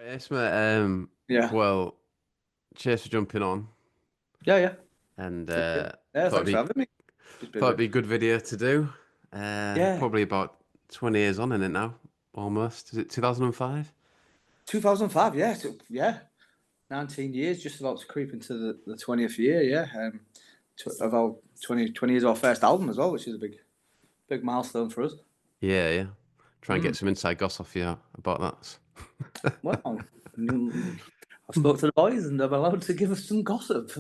Yes, mate. Yeah. Well, cheers for jumping on, Yeah, yeah. and Yeah, thought it'd thanks for be having me. Just thought busy. it'd be a good video to do. Yeah. Probably about 20 years on in it now, almost. Is it 2005? 2005, yeah. Yeah. 19 years, just about to creep into the 20th year, yeah. Of our 20 years of our first album as well, which is a big milestone for us. Yeah, yeah. Try and get Mm. some inside goss off you about that. Well, I've spoke to the boys and they're allowed to give us some gossip.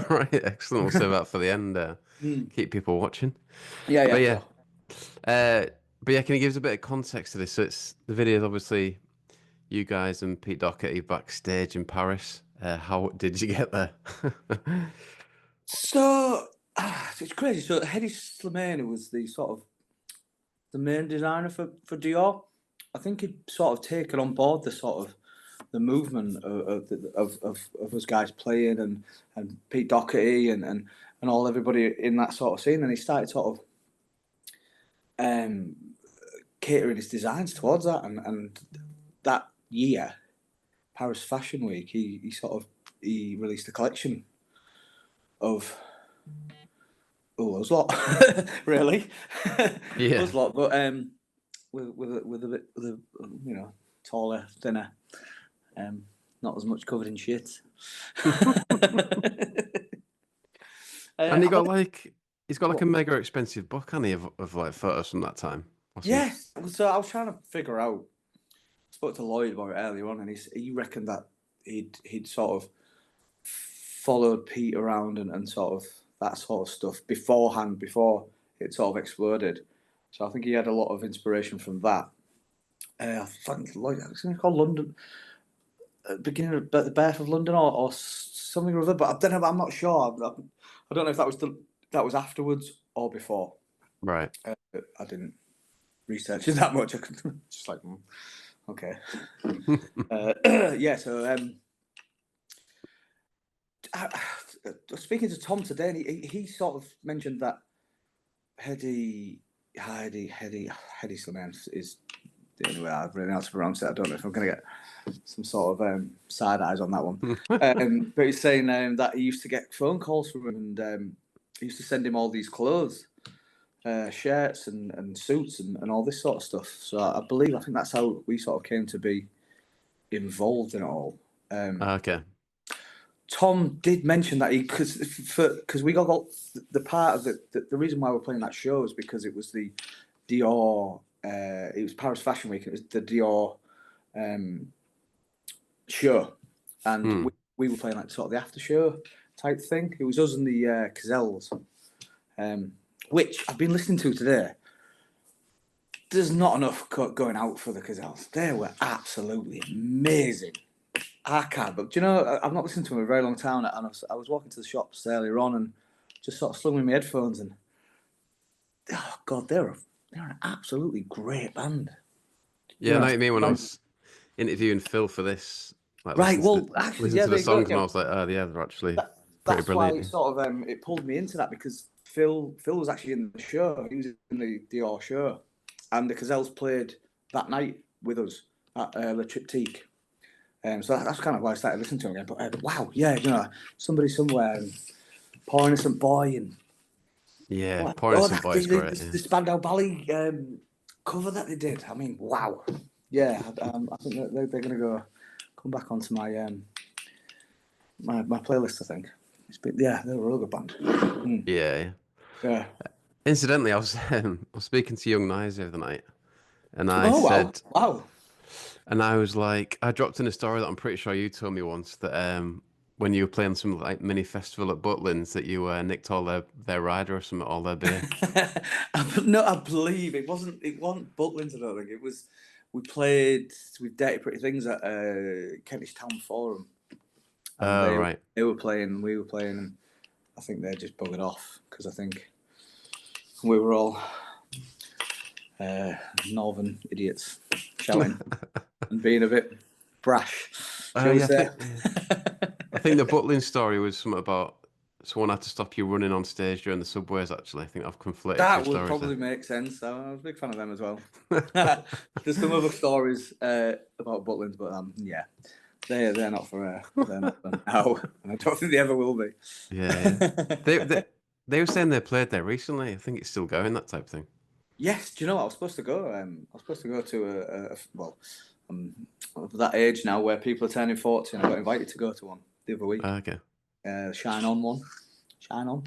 Right, excellent. We'll save that for the end. Mm. Keep people watching. Yeah, But yeah, yeah, sure. uh, but yeah, can you give us a bit of context to this? So it's the video is obviously you guys and Pete Doherty backstage in Paris. How did you get there? So, it's crazy. So, Hedy Slimane was the sort of the main designer for Dior. I think he'd sort of taken on board the sort of the movement of us guys playing and Pete Doherty and all everybody in that sort of scene, and he started sort of um, catering his designs towards that, and that year, Paris Fashion Week, he released a collection of oh, there's a lot, really, Yeah. there's a lot, but with a bit with a taller, thinner, not as much covered in shit. And I've only, he's got like a what? mega expensive book, hasn't he, of like photos from that time or something. Yes. So I was trying to figure out. I spoke to Lloyd about it earlier on, and he reckoned that he'd sort of followed Pete around and sort of that sort of stuff beforehand before it sort of exploded. So I think he had a lot of inspiration from that. I think Lloyd, I think it's called London, beginning of the birth of London or something or other. But I don't know. I'm not sure. I don't know if that was afterwards or before. Right. I didn't research it that much. I could just like, okay. Yeah. So speaking to Tom today, and he sort of mentioned that Hedy Slimane is the only way I've really know how to pronounce it. I don't know if I'm going to get some sort of side eyes on that one. But he's saying that he used to get phone calls from him, and he used to send him all these clothes, shirts and suits and all this sort of stuff. So I think that's how we sort of came to be involved in it all. Okay. Tom did mention that because we got the part of the reason why we're playing that show is because it was the Dior. It was Paris Fashion Week. It was the Dior show, and Hmm. we were playing like sort of the after show type thing. It was us and the Cazelles, which I've been listening to today. There's not enough going out for the Cazelles. They were absolutely amazing. I can't, but do you know, I've not listened to them in a very long time, and I was walking to the shops earlier on and just sort of slung in my headphones, and oh god, they're an absolutely great band. Yeah, I They're know what you mean. When I an, was interviewing Phil for this, like right. Well, actually, listen yeah, to the there you go. songs, and I Yeah, was like, oh yeah, they're actually pretty that's why brilliant. it sort of it pulled me into that because Phil was actually in the show. He was in the Dior show, and the Cazelles played that night with us at Le Triptyque. So that's kind of why I started listening to him again. But wow, yeah, somebody somewhere and Poor Innocent Boy and Yeah, what? Poor Oh, Innocent Boy's great. Yeah. the Spandau Ballet cover that they did. I mean, wow. Yeah, I think they're going to come back onto my playlist. I think yeah, they're a real good band. Mm. Yeah, yeah. Yeah. Incidentally, I was speaking to young Nice the other night, and Oh wow, wow. I was like, I dropped in a story that I'm pretty sure you told me once that when you were playing some like mini festival at Butlins that you nicked all their rider or something, all their beer. No, I believe it wasn't. It wasn't Butlins. I don't think it was. We played with Dirty Pretty Things at Kentish Town Forum, and Oh, right. they were playing, we were playing, and I think they just buggered off because I think we were all northern idiots shouting and being a bit brash, Oh, shall we yeah, say? I think the Butlin story was something about someone had to stop you running on stage during the subways. Actually, I think I've conflated two That would stories probably make sense. I was a big fan of them as well. There's some other stories about Butlins, but yeah, they're not for now, and I don't think they ever will be. Yeah, yeah. They were saying they played there recently. I think it's still going, that type of thing. Yes, do you know what? I was supposed to go. I was supposed to go to well, I'm of that age now where people are turning 40, and I got invited to go to one the other week. Okay. Shine On one, Shine On.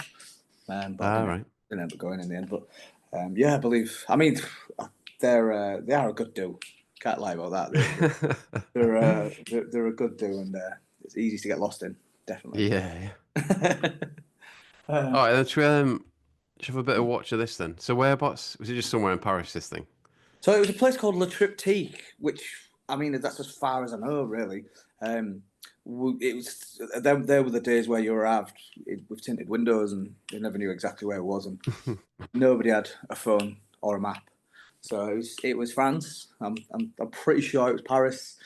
But I Right. didn't end up going in the end. But yeah, I believe. I mean, they are a good do. Can't lie about that. They're a good do, and it's easy to get lost in. Definitely. Yeah, yeah. All right, then should we have a bit of watch of this then? So whereabouts was it? Just somewhere in Paris, this thing? So it was a place called Le Triptyque, which I mean that's as far as I know, really. It was there were the days where you arrived with tinted windows and you never knew exactly where it was, and nobody had a phone or a map. So it was France. I'm pretty sure it was Paris,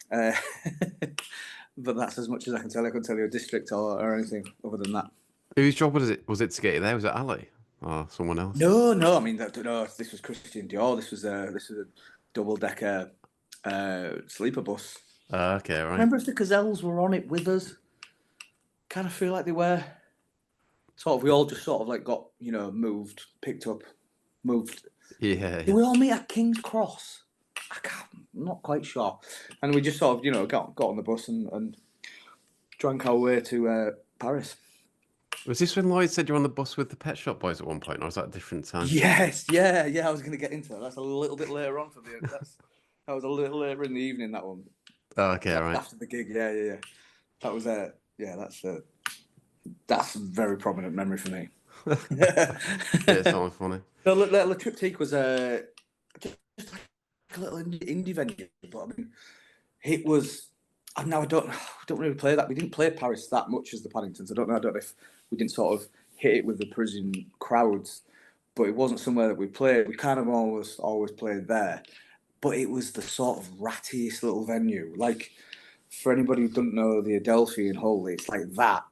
but that's as much as I can tell. I couldn't tell you a district or anything other than that. Whose job was it? Was it to get you there? Was it Ali or someone else? No. I mean, no. This was Christian Dior. This was a double decker sleeper bus. Okay, I right. remember if the Gazelles were on it with us. Kind of feel like they were. Sort of, we all just sort of like got moved, picked up, moved. Yeah, Did we all meet at King's Cross? I'm not quite sure. And we just sort of got on the bus and drank our way to Paris. Was this when Lloyd said you're on the bus with the Pet Shop Boys at one point, or was that a different time? Yes, yeah. I was going to get into that. That's a little bit later on for me. That was a little later in the evening. That one. Oh, okay, right. After the gig, yeah. That was that's a very prominent memory for me. Yeah, it sounds funny. So Le Triptyque was just like a little indie venue, but I mean, it was. Now I don't really play that. We didn't play Paris that much as the Paddingtons. I don't know if we didn't sort of hit it with the Parisian crowds, but it wasn't somewhere that we played. We kind of always played there, but it was the sort of rattiest little venue. Like for anybody who doesn't know the Adelphi in Hull, it's like that,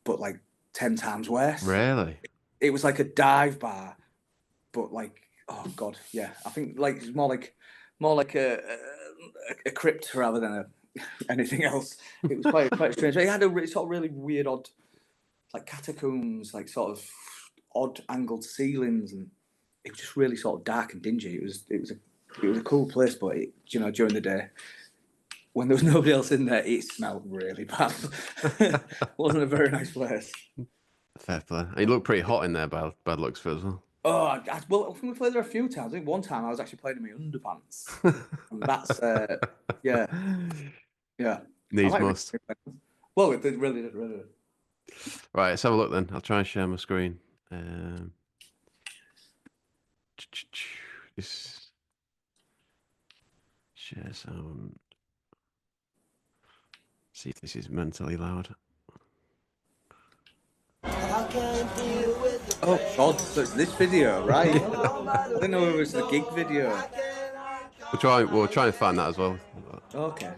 but like 10 times worse. Really? It was like a dive bar, but like, oh god, yeah. I think like it's more like a crypt rather than anything else. It was quite strange. It had a sort of really weird, odd, like catacombs, like sort of odd angled ceilings, and it was just really sort of dark and dingy. It was a cool place, but during the day, when there was nobody else in there, it smelled really bad. Wasn't a very nice place. Fair play. And you look pretty hot in there, bad looks for it as well. Oh, well, I think we played there a few times. I think one time I was actually playing in my underpants. And that's, yeah. Needs must. Well, it really did. Right, let's have a look then. I'll try and share my screen. Just share sound. See if this is mentally loud. Oh god, so it's this video, right? I didn't know it was the gig video. We'll try and find that as well. Okay.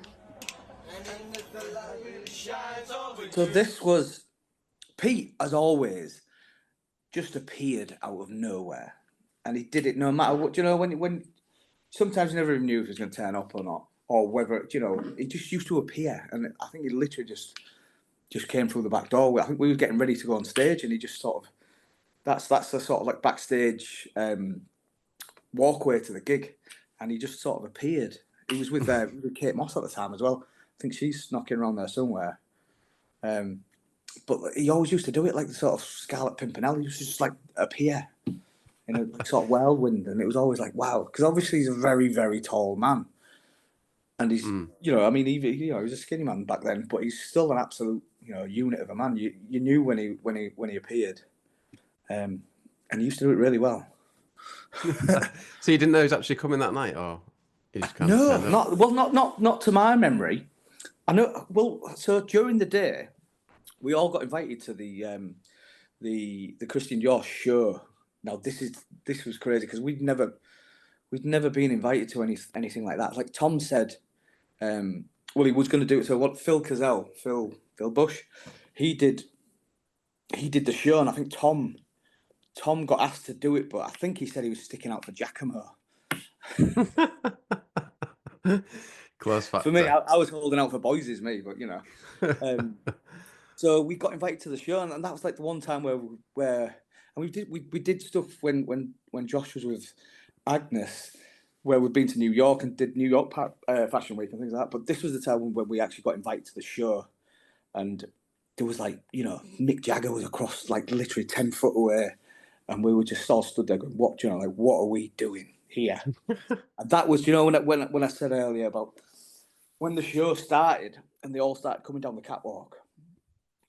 So this was Pete, as always, just appeared out of nowhere, and he did it no matter what. When sometimes you never even knew if he was going to turn up or not, or whether he just used to appear, and I think he literally just came through the back door. I think we were getting ready to go on stage, and he just sort of that's the sort of like backstage walkway to the gig, and he just sort of appeared. He was with Kate Moss at the time as well. I think she's knocking around there somewhere. But he always used to do it like the sort of Scarlet Pimpernel. He used to just like appear in a sort of whirlwind, and it was always like wow, because obviously he's a very, very tall man, and he's I mean he was a skinny man back then, but he's still an absolute unit of a man. You knew when he appeared, and he used to do it really well. So you didn't know he was actually coming that night, or he just kind of not to my memory. I know. Well, so during the day, we all got invited to the Christian Dior show. Now this was crazy because we'd never been invited to anything like that. Like Tom said, well, he was going to do it. So what Phil Bush, he did he did the show, and I think Tom got asked to do it, but I think he said he was sticking out for Giacomo. Close factor. For me, I was holding out for Boyses, me, but you know. So we got invited to the show, and that was like the one time where and we did stuff when Josh was with Agnes, where we'd been to New York and did New York Fashion Week and things like that. But this was the time when we actually got invited to the show, and there was like, you know, Mick Jagger was across like literally 10 foot away, and we were just all stood there going, "What, you know, like what are we doing here?" And that was, you know, when I said earlier about when the show started and they all started coming down the catwalk,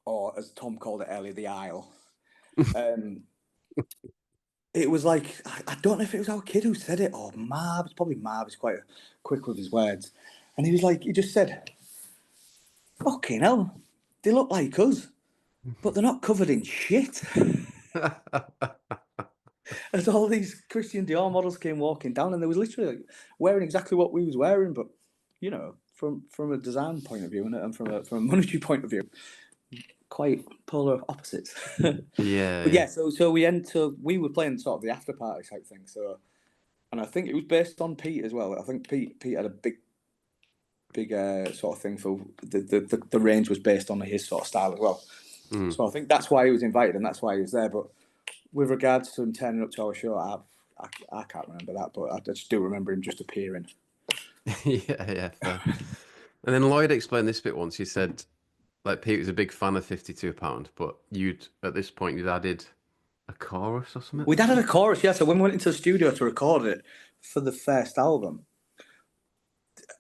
or as Tom called it earlier, the aisle. It was like, I don't know if it was our kid who said it or Marv. It's probably Marv. He's quite quick with his words. And he was like, he just said, "Fucking hell, they look like us, but they're not covered in shit." As all these Christian Dior models came walking down, and they was literally like wearing exactly what we was wearing, but, you know, from a design point of view and from a monetary point of view, quite polar opposites. Yeah. But yeah, so we were playing sort of the after party type thing. So, and I think it was based on Pete as well. I think Pete had a big sort of thing for the range was based on his sort of style as well. So I think that's why he was invited and that's why he was there. But with regards to him turning up to our show, I can't remember that, but I just do remember him just appearing. Yeah, fair. And then Lloyd explained this bit once. He said, like, Pete was a big fan of £52, but at this point you'd added a chorus or something. We'd added a chorus, yeah. So when we went into the studio to record it for the first album,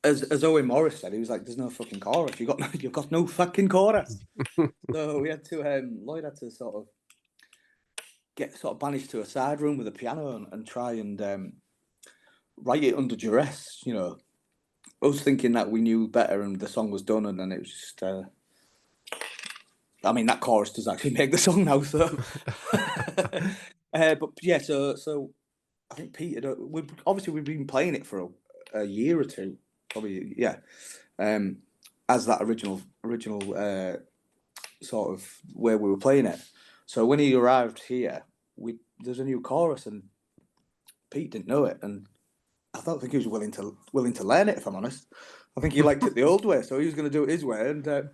as Owen Morris said, he was like, "There's no fucking chorus. You've got no fucking chorus." So we had to Lloyd had to sort of get banished to a side room with a piano and try and write it under duress. You know, us thinking that we knew better and the song was done, and then it was just. I mean, that chorus does actually make the song now, so. But yeah, so I think Pete we've been playing it for a year or two, probably, yeah. As that original sort of where we were playing it. So when he arrived here, there's a new chorus, and Pete didn't know it, and I don't think he was willing to learn it. If I'm honest, I think he liked it the old way, so he was going to do it his way, and.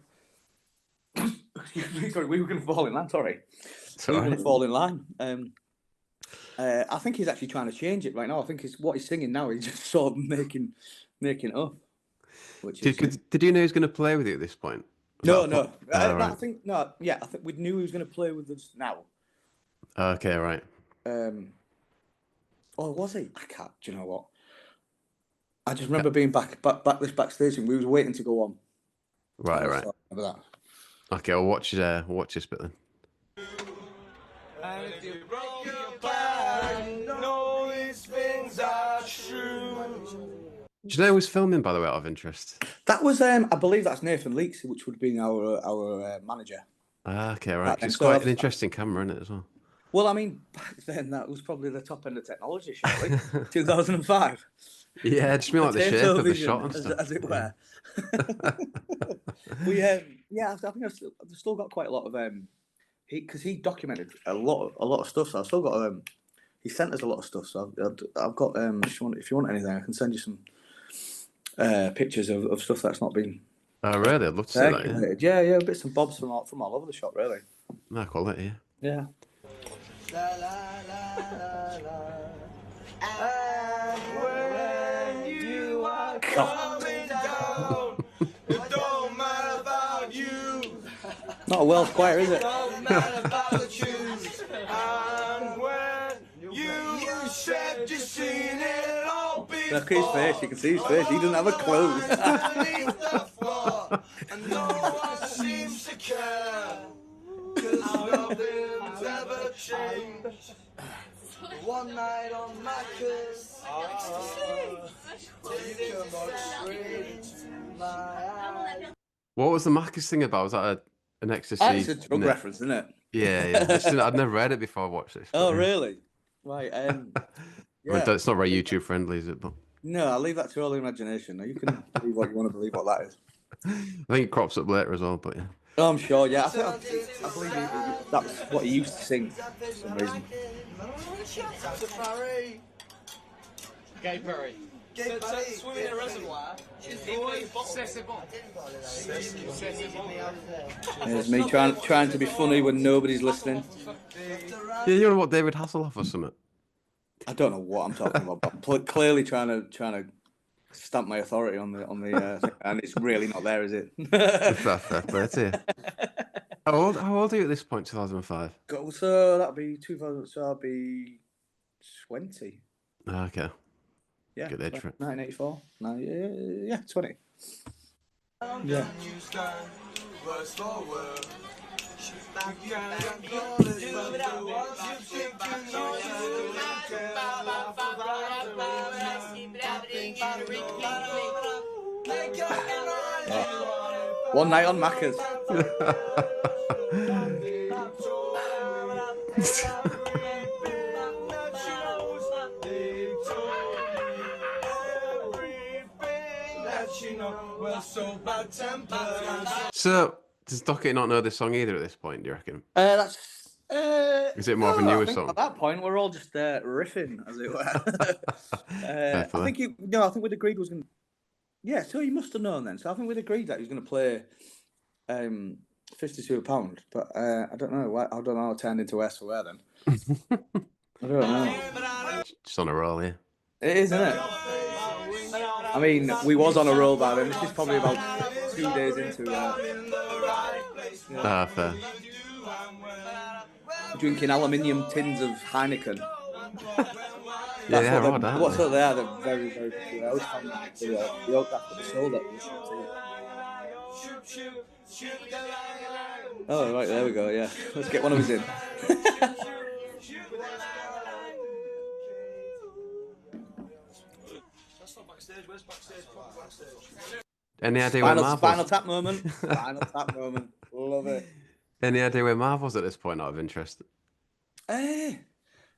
Sorry, we were going to fall in line. Sorry. We were going to fall in line. I think he's actually trying to change it right now. I think what he's singing now. He's just sort of making it up. Did you know he was going to play with you at this point? No. Right. I think no. Yeah, I think we knew he was going to play with us now. Okay, right. Or was he? I can't. Do you know what? I just remember being backstage, and we was waiting to go on. Right. Remember that. Okay, I'll watch this bit then. And if you broke your back, know these things are true. Do you know who was filming, by the way, out of interest? That was, I believe that's Nathan Leakes, which would have been our manager. Okay, right. It's quite an interesting camera, isn't it, as well? Well, I mean, back then that was probably the top end of technology, surely. 2005. Yeah, just mean like the shape of the shot and stuff. As it were. I think I've still got quite a lot of because he documented a lot of stuff. So I've still got he sent us a lot of stuff. So I've got if you want anything, I can send you some pictures of stuff that's not been. Oh really? I'd love to see that. Yeah, bits and bobs from all over the shop, really. No quality, yeah. La, la, la, la, la. And when you are coming down, it don't matter about you. Not a Welsh choir, is it? Don't matter about the tunes. And when you said you seen it all before. Look at his face, you can see his face. He doesn't have a clue. And no one seems to care. 'Cause nothing's ever changed. One night on Macca's, you can look straight in my eyes. What was the Macca's thing about? Was that an ecstasy? It's a drug reference, isn't it? Yeah. I'd never read it before I watched this. Oh, really? Right. Yeah. It's not very YouTube friendly, is it? But no, I'll leave that to all the imagination. You can believe what you want to believe what that is. I think it crops up later as well, but yeah. Oh, I'm sure. Yeah, I believe that's what he used to sing for some reason. Gay Perry. Swimming in a reservoir. There's me trying to be funny when nobody's listening. Yeah, you know what, David Hasselhoff or something? I don't know what I'm talking about, but I'm clearly trying to stamp my authority on the thing, and it's really not there, is it? Fair to you. How old are you at this point? 2005. So that'll be 2000. So I'll be 20. Okay. Yeah. Good age for it. 1984. No, yeah, 20. Yeah. One night on Macca's. So, does Doherty not know this song either at this point, do you reckon? Is it more of a no, newer I think song? At that point, we're all just riffing, as it were. I think we'd agreed was going to. Yeah, so he must have known then. So I think we'd agreed that he was going to play £52, but I don't know. I don't know how it turned into S for where then. I don't know. Just on a roll, yeah. It is, isn't it? I mean, we was on a roll by then. This is probably about 2 days into Fair. drinking aluminium tins of Heineken. Yeah, right, aren't What's they? up there? They're very, very good. I always found that the oak that the soul that was. Oh, right, there we go, yeah. Let's get one of us in. Any idea where Marv Spinal was? Tap moment. Spinal Tap moment. Love it. Any idea where Marv was at this point, out of interest?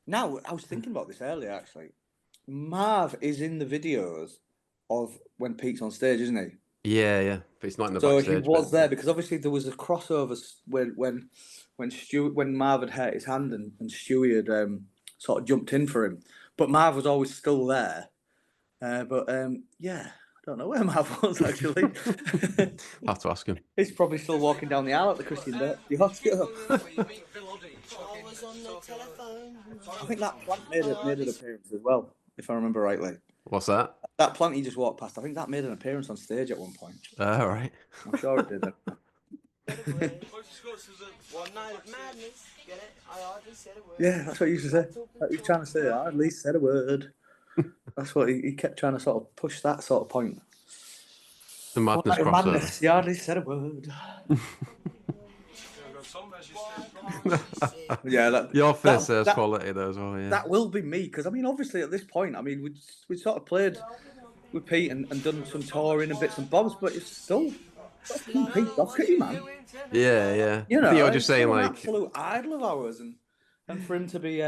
Now, I was thinking about this earlier, actually. Marv is in the videos of when Pete's on stage, isn't he? Yeah. But it's not in the So backstage. he was there because obviously there was a crossover when Marv had hurt his hand and Stewie had sort of jumped in for him, but Marv was always still there. Yeah, I don't know where Marv was actually. I'll have to ask him. He's probably still walking down the aisle at the Christian Dior. I think that plant made an appearance as well, if I remember rightly. What's that? That plant he just walked past, I think that made an appearance on stage at one point. All right. I'm sure it did. Yeah, that's what he used to say. He was trying to say, I at least said a word. That's what he kept trying to sort of push that sort of point. The madness crossover. Madness, he hardly said a word. Yeah, your face says quality though as well. Yeah, that will be me because I mean, obviously at this point, I mean, we sort of played with Pete and done some touring and bits and bobs, but it's still fucking Pete Doherty, man. Yeah. You know, you're just saying an like absolute idol of ours, and for him to be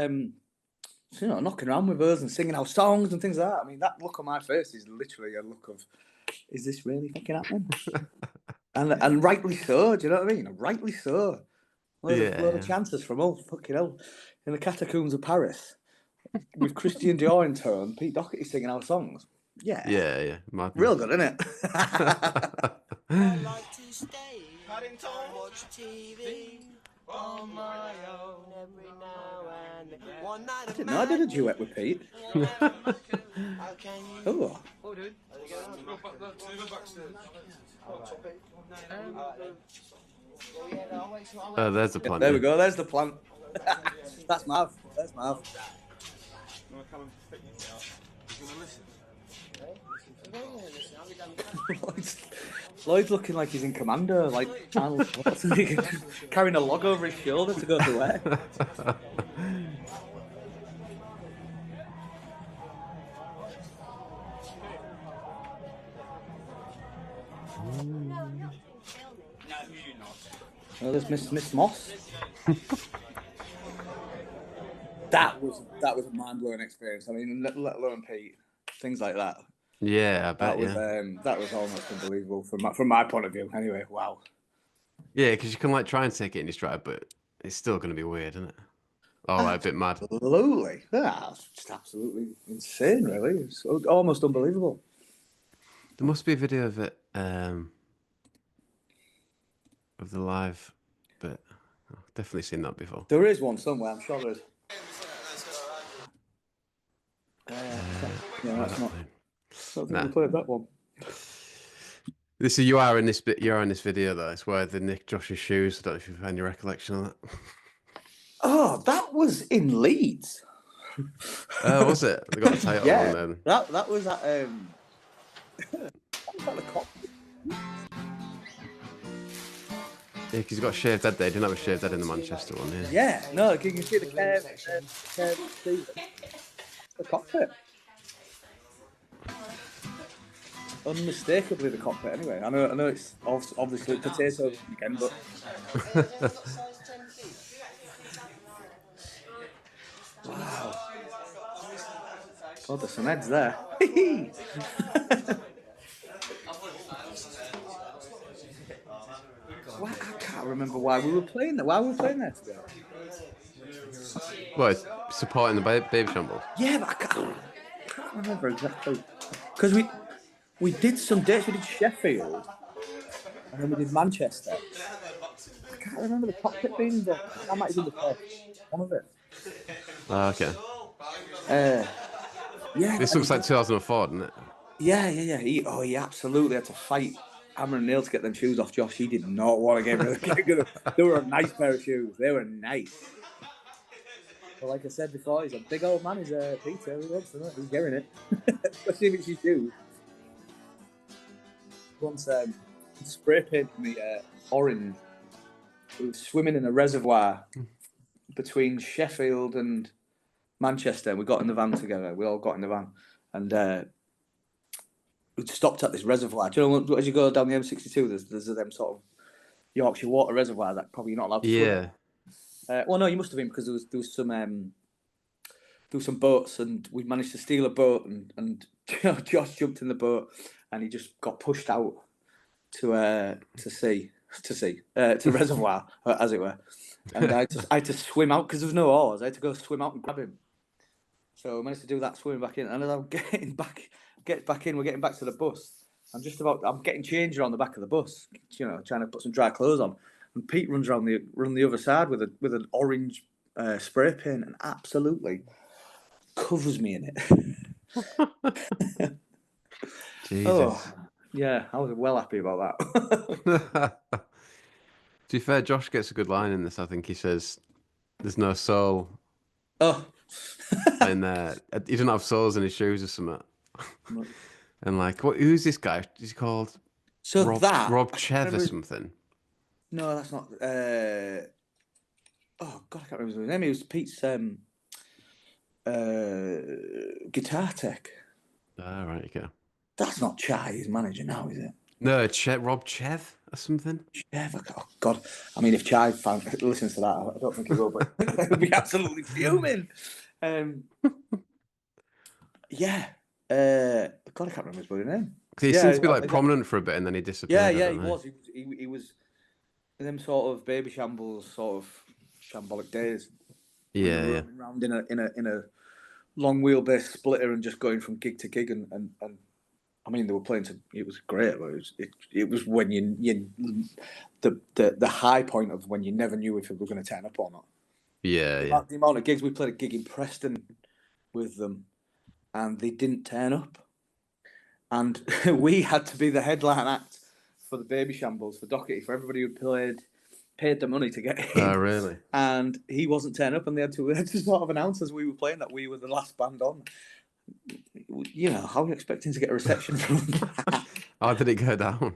knocking around with us and singing our songs and things like that. I mean, that look on my face is literally a look of, is this really fucking happening? and rightly so. Do you know what I mean? Rightly so. Load of chances from all fucking hell in the catacombs of Paris with Christian Dior in turn, Pete Doherty singing our songs. Yeah. Madness. Real good, isn't it? I like to stay, Paddington, watch TV on my own every now and then. One night I didn't know I did a duet with Pete. Oh. There's the plant. There we go. There's the plant. That's Mav. There's Mav. Lloyd's looking like he's in Commando, like Arnold Schwarzenegger, carrying a log over his shoulder to go to where. Oh, there's Miss Moss. That was a mind blowing experience. I mean, let alone Pete, things like that. Yeah, I bet. That was almost unbelievable from my point of view. Anyway, wow. Yeah, because you can like try and take it in your stride, but it's still going to be weird, isn't it? All right, a bit mad. Absolutely. That's just absolutely insane, really. It's almost unbelievable. There must be a video of it, of the live, but I've definitely seen that before. There is one somewhere, I'm sure there is. Yeah, that's not. I don't think we played that one. This you are in this bit. You are in this video though. It's where they nick Josh's shoes. I don't know if you've had any recollection of that. Oh, that was in Leeds. Oh, was it? They got a title Yeah, on then. that was at that was at the cop. Yeah, because he's got a shaved head there. He didn't have a shaved head in the Manchester one. Yeah. Yeah, no, you can see the curve, the cockpit. Unmistakably the cockpit. Anyway, I know it's obviously potato again, but wow. God, there's some heads there. I can't remember why we were playing there. Why were we playing there together? Well, it's supporting the baby shambles. Yeah, but I can't remember exactly. Because we did some dates. We did Sheffield, and then we did Manchester. I can't remember the cockpit being there. That might have been the first one of it. Oh, okay. Yeah. This looks like 2004, doesn't it? Yeah. He absolutely had to fight hammer and nail to get them shoes off Josh. He did not want to get rid of them. They were a nice pair of shoes. They were nice. But like I said before, he's a big old man. He's Peter. He wants them. He's getting it. Especially if it's his shoes. Once spray painted me orange. We were swimming in a reservoir between Sheffield and Manchester. We got in the van together. We all got in the van. And we stopped at this reservoir. Do you know, as you go down the M62, there's them sort of Yorkshire water reservoir that probably you're not allowed to swim. Well, no, you must have been, because there was some boats, and we managed to steal a boat, and Josh jumped in the boat, and he just got pushed out to reservoir, as it were. And I had to swim out because there was no oars. I had to go swim out and grab him. So I managed to do that, swimming back in, and as I'm getting back in, we're getting back to the bus. I'm getting changed on the back of the bus, trying to put some dry clothes on. And Pete runs around the other side with an orange spray paint and absolutely covers me in it. Jesus. Oh, yeah, I was well happy about that. To be fair, Josh gets a good line in this. I think he says, "There's no soul." Oh. And he doesn't have soles in his shoes or something. And like, who's this guy? Is he called Rob Chev or something? No, that's not. Oh God, I can't remember his name. He was Pete's guitar tech. Ah, right, okay. That's not Chai, his manager now, is it? No, Rob Chev or something. Chev. Oh God, I mean, if Chai listens to that, I don't think he will, but he'll be absolutely fuming. Yeah. God, I can't remember his bloody name. He seemed to be like prominent for a bit, and then he disappeared. Yeah, he was. He was in them sort of baby shambles, sort of shambolic days. Yeah. Around in a long wheelbase splitter and just going from gig to gig, and I mean, they were playing to. It was great, but it was when the high point of when you never knew if it was going to turn up or not. Yeah. The amount of gigs we played, a gig in Preston with them, and they didn't turn up, and we had to be the headline act for the baby shambles for Doherty, for everybody who paid the money to get in. Oh, really? And he wasn't turning up, and they had to sort of announce as we were playing that we were the last band on. How are you expecting to get a reception from that? How did it go down?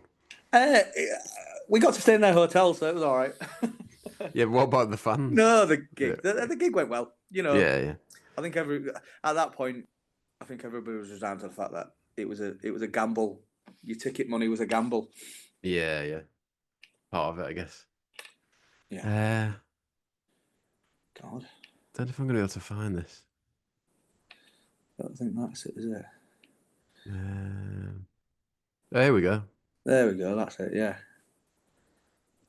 We got to stay in their hotel, so it was all right. Yeah, what about the fans? No, the gig. Yeah. The gig went well. Yeah. I think at that point, I think everybody was resigned to the fact that it was a gamble. Your ticket money was a gamble. Yeah. Part of it, I guess. Yeah. God. Don't know if I'm going to be able to find this. I don't think that's it, is it? There we go. There we go. That's it. Yeah.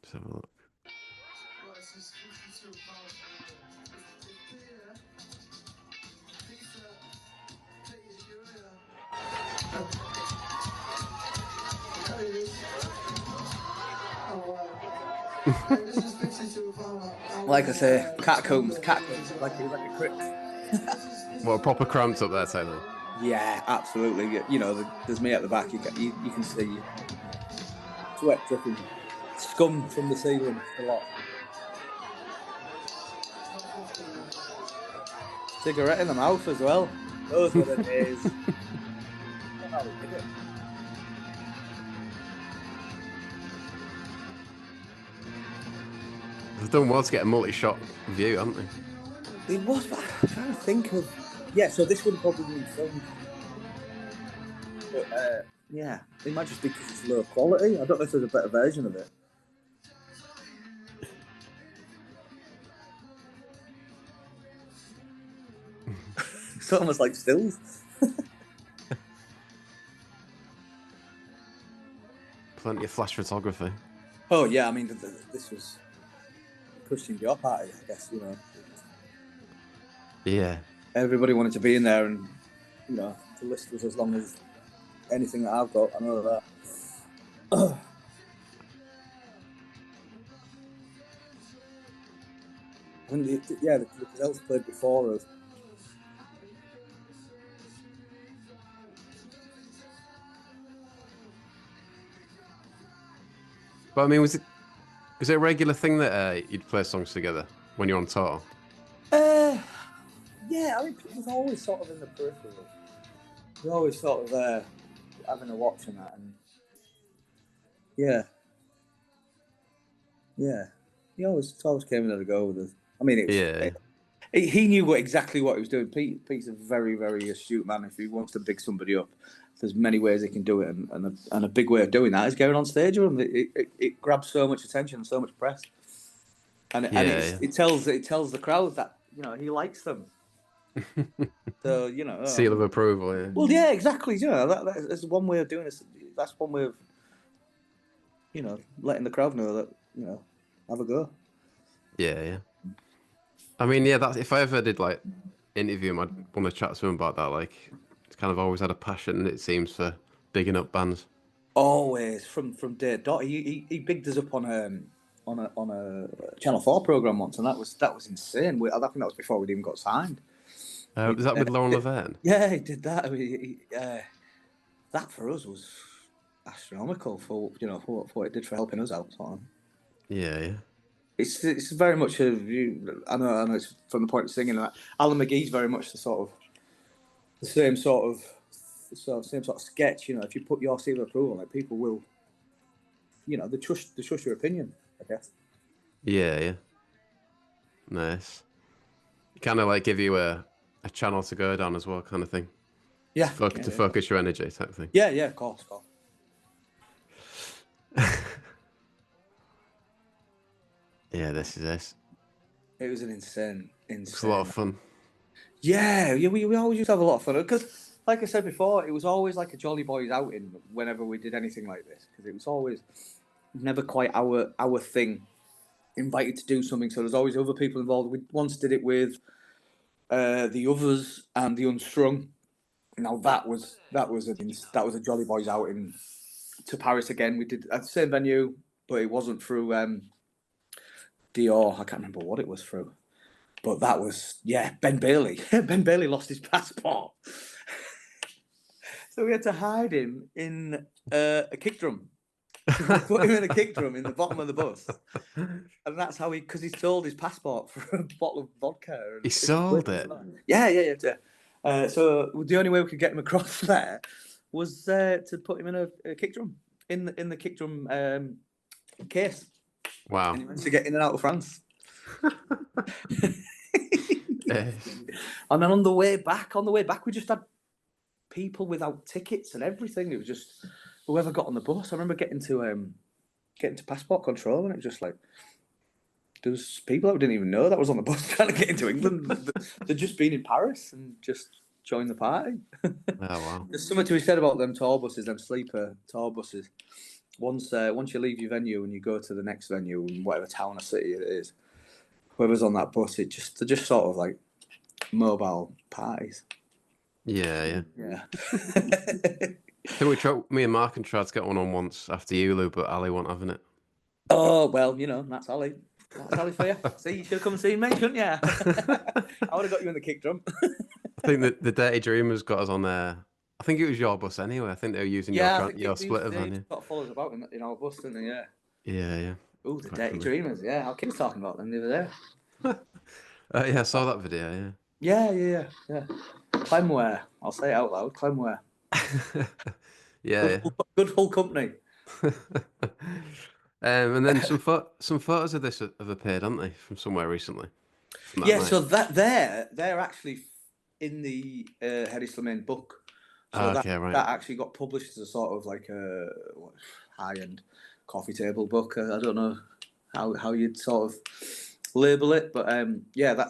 Let's have a look. Like I say, catacombs, like a crypt. What, a proper cramped up there, Taylor? Yeah, absolutely. You know, there's me at the back. You can see sweat dripping, scum from the ceiling a lot. Cigarette in the mouth as well. Those were the days. I don't know how we did it. They've done well to get a multi-shot view, haven't they? It was, but I'm trying to think of. Yeah, so this would have probably been filmed. But yeah, it might just be because it's low quality. I don't know if there's a better version of it. It's almost like stills. Plenty of flash photography. Oh yeah, I mean this was Christian Dior party, I guess. You know. Yeah. Everybody wanted to be in there, and you know the list was as long as anything that I've got. I know that. And the Gazelles played before us. But I mean, was it a regular thing that you'd play songs together when you're on tour? Yeah, I mean, it was always sort of in the periphery. It was always sort of there, having a watch and that, and yeah. He always came in there to go with us. I mean, he knew exactly what he was doing. Pete's a very, very astute man. If he wants to big somebody up, there's many ways he can do it, and a big way of doing that is going on stage with him. It grabs so much attention, so much press, and it tells the crowd that you know he likes them. So you know, seal of approval. Yeah. Well, yeah, exactly. You know, that's one way of doing this. That's one way of you know letting the crowd know that you know have a go. Yeah. I mean, yeah. That's if I ever did like interview him, I'd want to chat to him about that. Like, he's kind of always had a passion, it seems, for bigging up bands. Always from day dot. He bigged us up on a Channel 4 program once, and that was insane. I think that was before we'd even got signed. Is that with Lauren Laverne? Yeah, he did that. I mean, that for us was astronomical for what it did for helping us out. Sort of. Yeah. It's very much I know it's from the point of singing that Alan McGee's very much the same sort of sketch. You know, if you put your seal of approval on it, people will, you know, they trust your opinion, I guess. Yeah. Nice. Kind of like give you a channel to go down as well, kind of thing. Yeah. To focus your energy, type thing. Yeah, of course. Yeah, this is this. It was an insane. It's a lot of fun. Yeah, we always used to have a lot of fun because, like I said before, it was always like a Jolly Boys outing whenever we did anything like this because it was always never quite our thing. Invited to do something, so there's always other people involved. We once did it with the Others and the Unstrung. Now that was a Jolly Boys outing to Paris again. We did at the same venue, but it wasn't through Dior. I can't remember what it was through. But that was, Ben Bailey. Ben Bailey lost his passport. So we had to hide him in a kick drum. Put him in a kick drum in the bottom of the bus. And that's how because he sold his passport for a bottle of vodka. He sold it? Yeah. So the only way we could get him across there was to put him in a kick drum, in the kick drum case. Wow. And he managed to get in and out of France. And then on the way back, we just had people without tickets and everything. It was just whoever got on the bus. I remember getting to passport control, and it was just like there was people that we didn't even know that was on the bus trying to get into England. They'd just been in Paris and just joined the party. Oh wow! There's something to be said about them tour buses, them sleeper tour buses. once you leave your venue and you go to the next venue in whatever town or city it is, whoever's on that bus, they're just sort of like mobile parties. Yeah. Yeah. I think me and Mark tried to get one on once after Ulu, but Ali wasn't having it. Oh well, that's Ali. That's Ali for you. See, you should have come and seen me, shouldn't you? I would have got you in the kick drum. I think that the Dirty Dreamers got us on there. I think it was your bus anyway. I think they were using your splitter van. Yeah. Got followers about in our bus, didn't they? Yeah. Yeah. Oh, the Dirty Dreamers. Yeah, our kids talking about them the other day. Yeah, I saw that video. Yeah. Yeah. Clemware. I'll say it out loud. Clemware. Yeah. Good full company. And then some photos of this have appeared, haven't they, from somewhere recently? Yeah, so they're actually in the Hedy Slimane book. So that actually got published as a sort of like a high-end coffee table book. I don't know how you'd sort of label it, but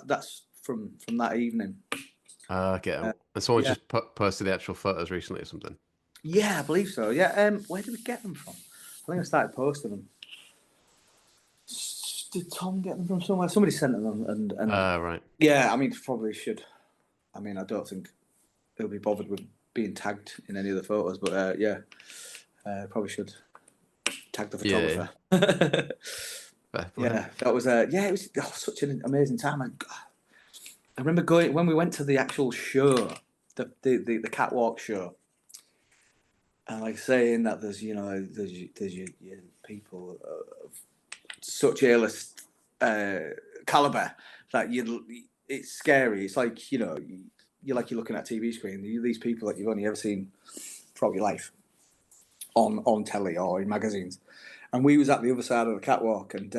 that's from that evening. Okay. And someone just posted the actual photos recently or something? Yeah, I believe so. Yeah. Where did we get them from? I think I started posting them. Did Tom get them from somewhere? Somebody sent them and right. Yeah, I mean, probably should. I mean, I don't think he'll be bothered with being tagged in any of the photos, but probably should tag the photographer. Yeah, that was it was such an amazing time. I remember going when we went to the actual show, the catwalk show, and like saying that there's your people of such A-list caliber that it's scary. It's like you're looking at a TV screen. These people that you've only ever seen throughout your life on telly or in magazines, and we was at the other side of the catwalk, and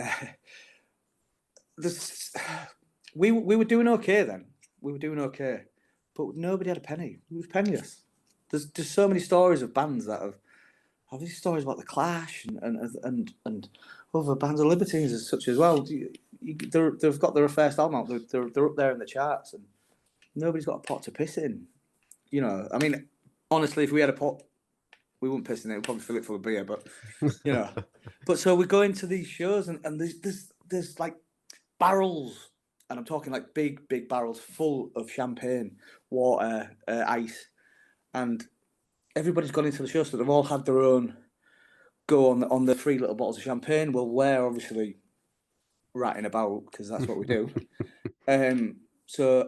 we were doing okay then. We were doing okay, but nobody had a penny. We was penniless. There's so many stories of bands that have these stories about the Clash and other bands of Libertines as such as well. They've got their first album out. They're up there in the charts, and nobody's got a pot to piss in. I mean, honestly, if we had a pot, we wouldn't piss in it. We'd probably fill it full of beer. But but so we go into these shows, and there's like barrels, and I'm talking like big barrels full of champagne, water, ice, and everybody's gone into the show, so they've all had their own go on the 3 little bottles of champagne. Well, we're obviously ratting about because that's what we do. So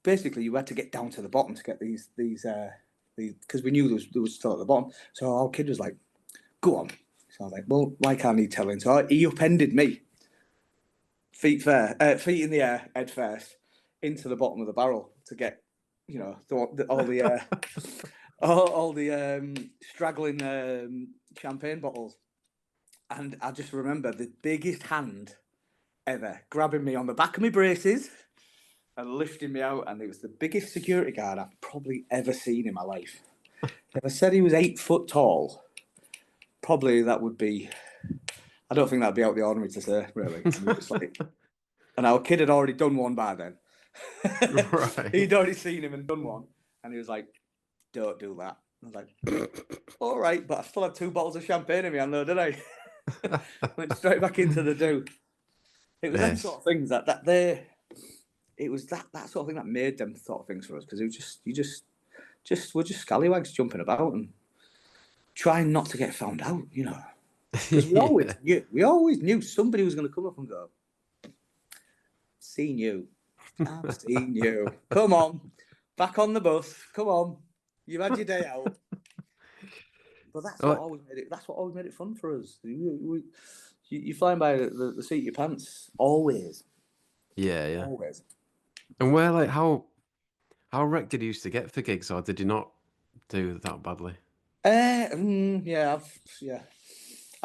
basically you had to get down to the bottom to get these because we knew there was still at the bottom. So our kid was like, "Go on." So I was like, "Well, why can't he tell him?" So he upended me, feet in the air, head first, into the bottom of the barrel to get all the straggling champagne bottles. And I just remember the biggest hand ever grabbing me on the back of my braces and lifting me out, and it was the biggest security guard I've probably ever seen in my life. If I said he was 8 foot tall, probably that would be, I don't think that'd be out of the ordinary to say, really. And our kid had already done one by then. Right. He'd already seen him and done one, and he was like, "Don't do that." I was like, "All right," but I still had 2 bottles of champagne in me, though, didn't I? Went straight back into the do. It was them sort of things it was that sort of thing that made them sort of things for us, because it was we're just scallywags jumping about and trying not to get found out, Because we always knew somebody was going to come up and go, "Seen you. I've seen you. Come on, back on the bus. Come on, you've had your day out." But that's what always made it. That's what always made it fun for us. You flying by the seat of your pants always. Yeah. Always. And where how wrecked did you used to get for gigs, or did you not do that badly? I've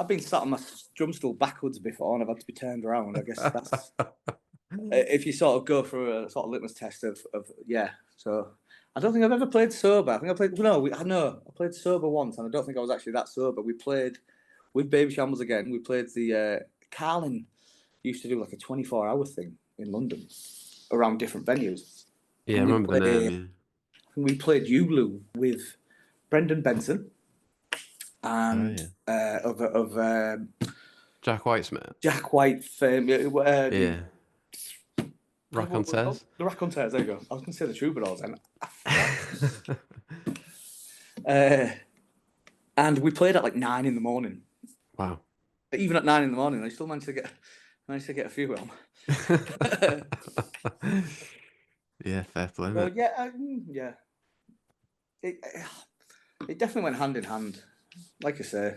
been sat on my drum stool backwards before, and I've had to be turned around. I guess that's. If you sort of go through a sort of litmus test of so I don't think I've ever played sober. I think I played sober once, and I don't think I was actually that sober. We played with Baby Shambles again. We played the Carlin used to do like a 24-hour thing in London around different venues. Yeah, I remember the name. We played Ulu with Brendan Benson, and of Jack Whitesmith. Jack White fame. Yeah. Raconteurs. The Raconteurs, there you go. I was going to say the Troubadours, and and we played at like 9 in the morning. Wow. But even at 9 in the morning, I still managed to get a few on. Yeah, fair play. So, yeah. It definitely went hand in hand. Like I say,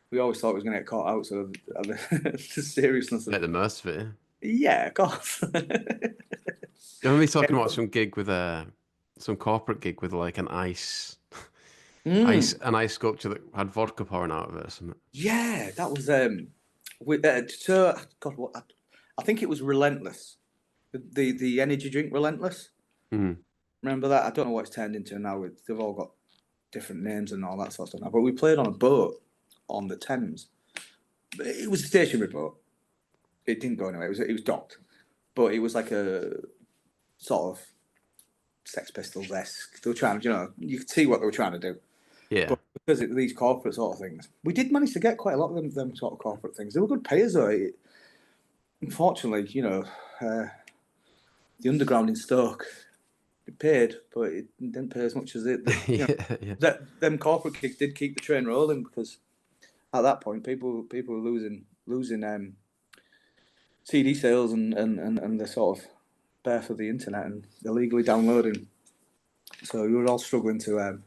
we always thought it was going to get caught out, so the seriousness of Make the most of it. Yeah, of course. You remember me talking about some corporate gig with like an ice sculpture that had vodka pouring out of it or something. Yeah, that was God, I think it was Relentless, the energy drink Relentless. Mm. Remember that? I don't know what it's turned into now. They've all got different names and all that sort of stuff now. But we played on a boat on the Thames. It was a stationary boat. It didn't go anywhere. It was docked, but it was like a sort of Sex Pistols-esque. They were trying, you could see what they were trying to do. Yeah. But because of these corporate sort of things, we did manage to get quite a lot of them sort of corporate things. They were good payers though. Unfortunately, the underground in Stoke, it paid, but it didn't pay as much as it. Them corporate gigs did keep the train rolling because at that point, people were losing CD sales and the sort of birth of the internet and illegally downloading. So we were all struggling to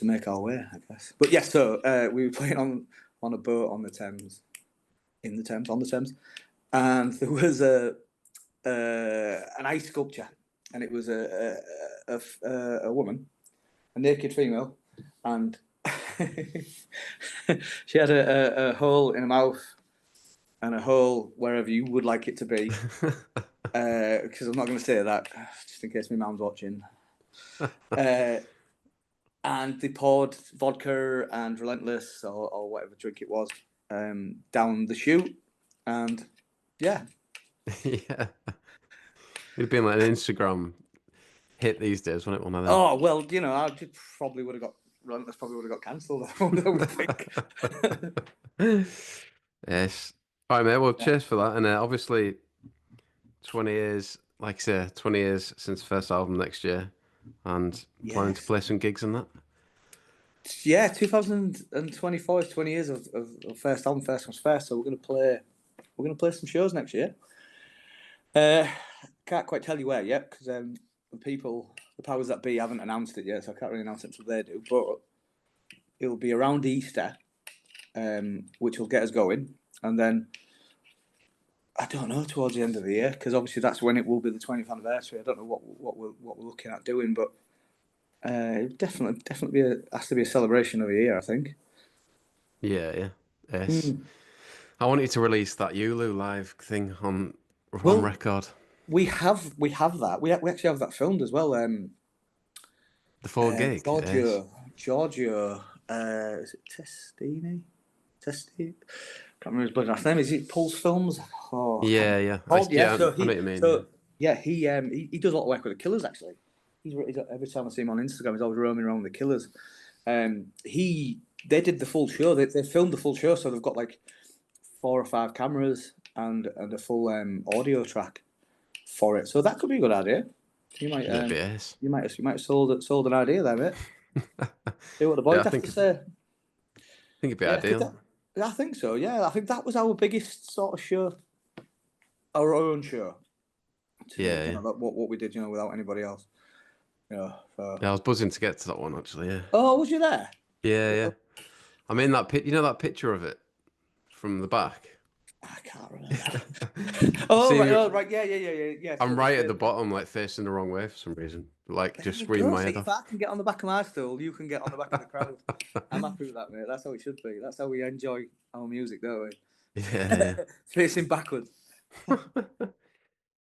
make our way, I guess. But yes, so we were playing on a boat on the Thames, on the Thames, and there was an ice sculpture, and it was a woman, a naked female, and she had a hole in her mouth and a hole wherever you would like it to be. Because I'm not going to say that, just in case my mum's watching. And they poured vodka and Relentless or whatever drink it was down the chute, and yeah. Yeah. It'd been like an Instagram hit these days, wouldn't it? One of them. Oh well, I probably would have got Relentless. Probably would have got cancelled. I would think. Yes. All right, mate. Well, cheers for that. And obviously, 20 years, like I say, 20 years since the first album next year, and planning to play some gigs and that. Yeah, 2024 is 20 years of first album, First Comes First. So we're gonna play some shows next year. Can't quite tell you where yet because the powers that be haven't announced it yet, so I can't really announce it until they do. But it'll be around Easter, which will get us going, and then I don't know, towards the end of the year, because obviously that's when it will be the 20th anniversary. I don't know what we're looking at doing, but definitely has to be a celebration of a year, I think. Yeah. Yes. I want you to release that Ulu live thing on record. We have that. We actually have that filmed as well. The full gig. Giorgio. Is it Testini? Can't remember his bloody last name. Is it Paul's Films? Oh, yeah. I know what you mean. So yeah, he does a lot of work with the Killers actually. He's every time I see him on Instagram, he's always roaming around with the Killers. They did the full show. They filmed the full show, so they've got like 4 or 5 cameras and a full audio track for it. So that could be a good idea. You might you might have sold an idea there, mate. See what the boys have to say. I think it'd be ideal. I think so. Yeah, I think that was our biggest sort of show, our own show. What we did, without anybody else. So. Yeah, I was buzzing to get to that one actually. Yeah. Oh, was you there? Yeah. I mean that that picture of it from the back. I can't remember. Right. Yeah. I'm right at the bottom, like facing the wrong way for some reason. Like just screaming my head off. If I can get on the back of my stool, you can get on the back of the crowd. I'm happy with that, mate. That's how it should be. That's how we enjoy our music, don't we? Yeah. Facing backwards.